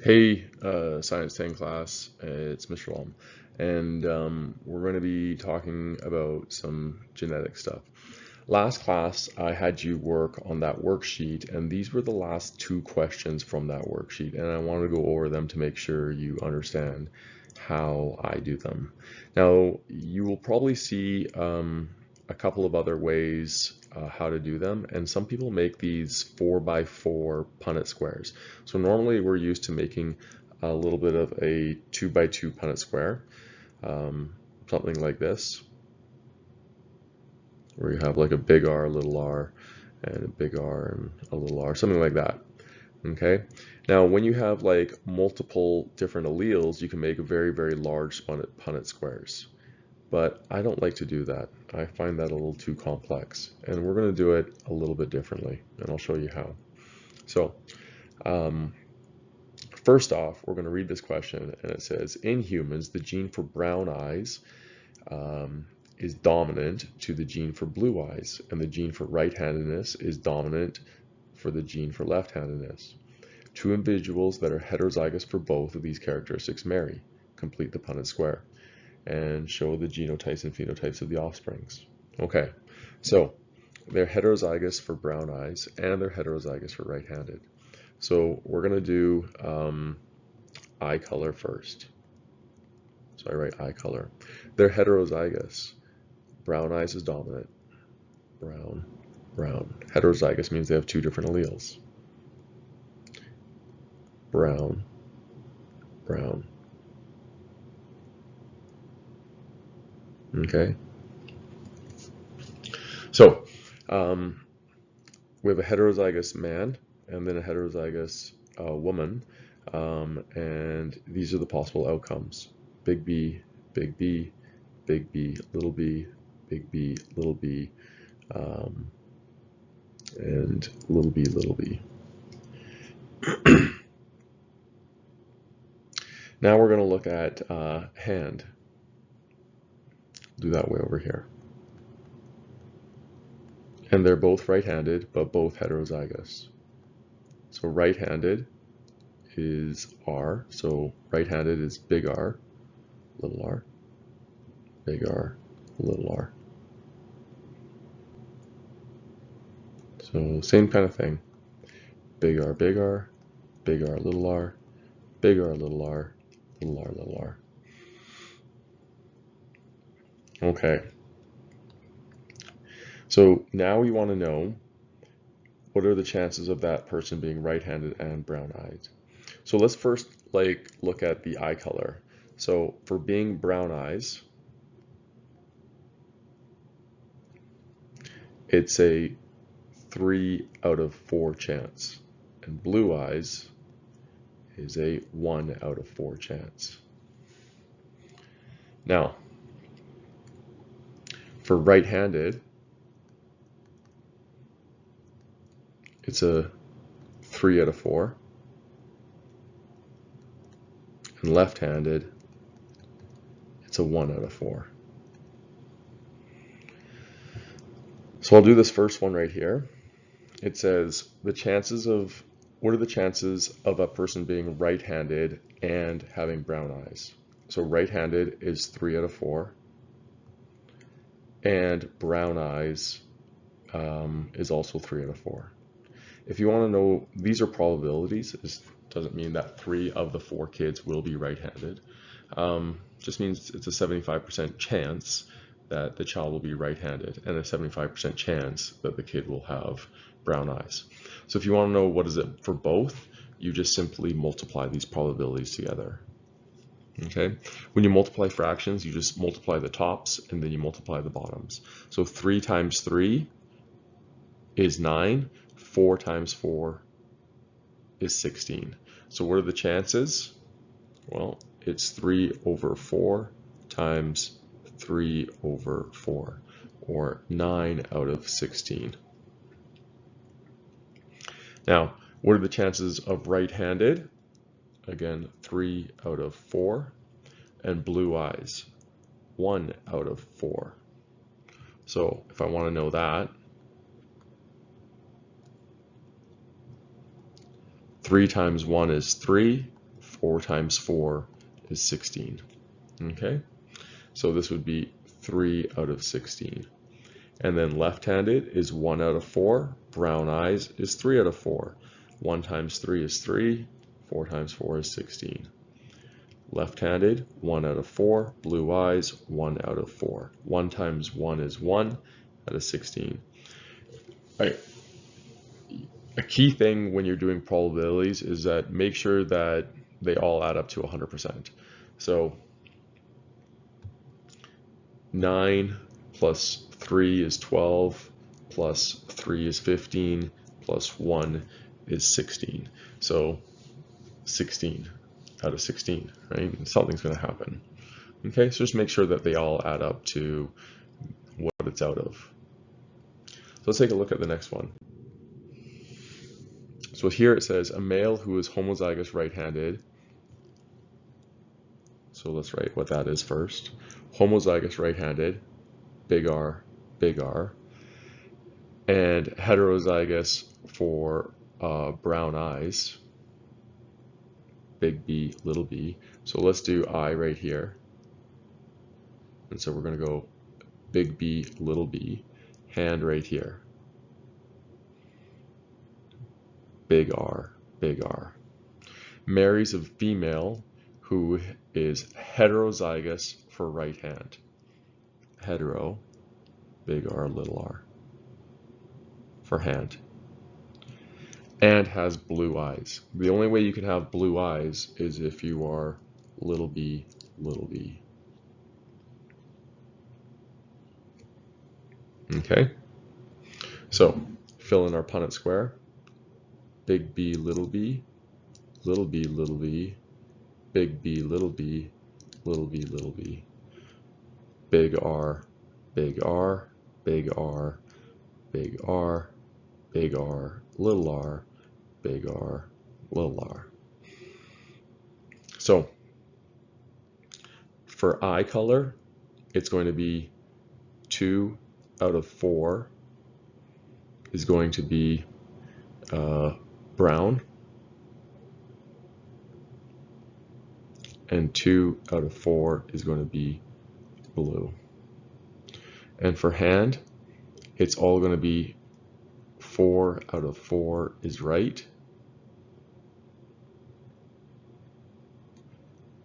Hey, Science 10 class, it's Mr. Lom, and we're going to be talking about some genetic stuff. Last class, I had you work on that worksheet, and these were the last two questions from that worksheet, and I want to go over them to make sure you understand how I do them. Now, you will probably see a couple of other ways how to do them, and some people make these 4x4 Punnett squares. So normally we're used to making a little bit of a 2x2 Punnett square, something like this, where you have like a big R, little r, and a big R and a little r, something like that. Okay. Now, when you have like multiple different alleles, you can make very, very large Punnett squares. But I don't like to do that. I find that a little too complex, and we're going to do it a little bit differently, and I'll show you how. So first off, we're going to read this question, and it says, in humans, the gene for brown eyes is dominant to the gene for blue eyes, and the gene for right-handedness is dominant for the gene for left-handedness. Two individuals that are heterozygous for both of these characteristics marry. Complete the Punnett square and show the genotypes and phenotypes of the offsprings. Okay, so they're heterozygous for brown eyes and they're heterozygous for right-handed. So we're going to do eye color first. So I write eye color. They're heterozygous. Brown eyes is dominant. Brown, brown. Heterozygous means they have two different alleles. Brown, brown. Okay. So we have a heterozygous man and then a heterozygous woman, and these are the possible outcomes: big B, big B, big B, little b, big B, little b, and little b, little b. Now we're going to look at hand. Do that way over here. And they're both right-handed, but both heterozygous. So right-handed is R, so right-handed is big R, little r, big R, little r. So same kind of thing. Big R, big R, big R, little r, big R, little r, little r, little r. Okay. So now we want to know what are the chances of that person being right-handed and brown-eyed. So let's first look at the eye color. So for being brown eyes, it's a 3 out of 4 chance, and blue eyes is a 1 out of 4 chance. Now, for right-handed, it's a 3 out of 4, and left-handed, it's a 1 out of 4. So I'll do this first one right here. It says what are the chances of a person being right-handed and having brown eyes? So right-handed is 3 out of 4, and brown eyes is also 3 out of 4. If you want to know, these are probabilities. This doesn't mean that 3 of the 4 kids will be right-handed. Just means it's a 75% chance that the child will be right-handed and a 75% chance that the kid will have brown eyes. So if you want to know what is it for both, you just simply multiply these probabilities together. Okay. When you multiply fractions, you just multiply the tops and then you multiply the bottoms. So 3 times 3 is 9. 4 times 4 is 16. So what are the chances? Well, it's 3 over 4 times 3 over 4, or 9 out of 16. Now, what are the chances of right-handed? Again, 3 out of 4. And blue eyes, 1 out of 4. So if I want to know that, 3 times 1 is 3, 4 times 4 is 16. Okay, so this would be 3 out of 16. And then left-handed is 1 out of 4. Brown eyes is 3 out of 4. 1 times 3 is 3. 4 times 4 is 16. Left-handed, 1 out of 4. Blue eyes, 1 out of 4. 1 times 1 is 1 out of 16. A key thing when you're doing probabilities is that make sure that they all add up to 100%. So 9 plus 3 is 12, plus 3 is 15, plus 1 is 16. So 16 out of 16, right? Something's going to happen. Okay, so just make sure that they all add up to what it's out of. So let's take a look at the next one. So here it says a male who is homozygous right-handed. So let's write what that is first. Homozygous right-handed, big R, and heterozygous for brown eyes, big B, little b. So let's do I right here. And so we're going to go big B, little b, hand right here. Big R, marries a female who is heterozygous for right hand. Hetero, big R, little r, for hand. And has blue eyes. The only way you can have blue eyes is if you are little b, little b. Okay? So, fill in our Punnett square. Big B, little b, little b, little b, big B, little b, little b, little b. Big R, big R, big R, big R, big R, little r, big R, little r. So for eye color, it's going to be 2 out of 4 is going to be brown, and 2 out of 4 is going to be blue. And for hand, it's all going to be 4 out of 4 is right,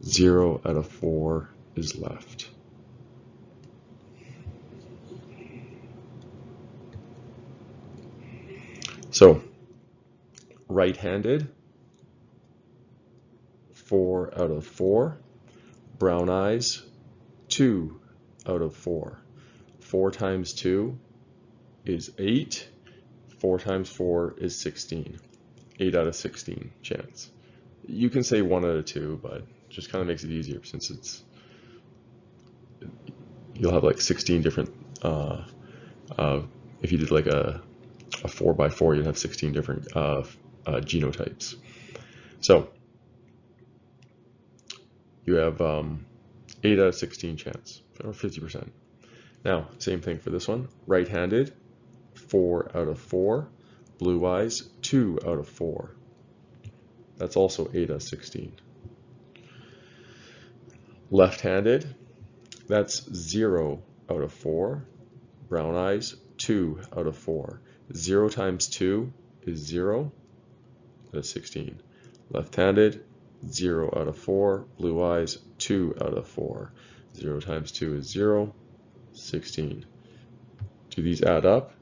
0 out of 4 is left. So right-handed, 4 out of 4. Brown eyes, 2 out of 4. 4 times 2 is 8. 4 times 4 is 16. 8 out of 16 chance. You can say 1 out of 2, but just kind of makes it easier since it's you'll have like 16 different. If you did like a 4x4, you'd have 16 different genotypes. So you have 8 out of 16 chance, or 50%. Now, same thing for this one. Right-handed, 4 out of 4. Blue eyes, 2 out of 4. That's also 8 out of 16. Left-handed, that's 0 out of 4. Brown eyes, 2 out of 4. 0 times 2 is 0 out of 16. Left-handed, 0 out of 4. Blue eyes, 2 out of 4. 0 times 2 is 0. 16. Do these add up?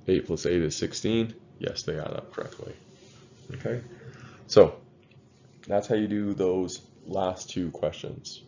8 plus 8 is 16. Yes, they add up correctly. Okay, so that's how you do those last two questions.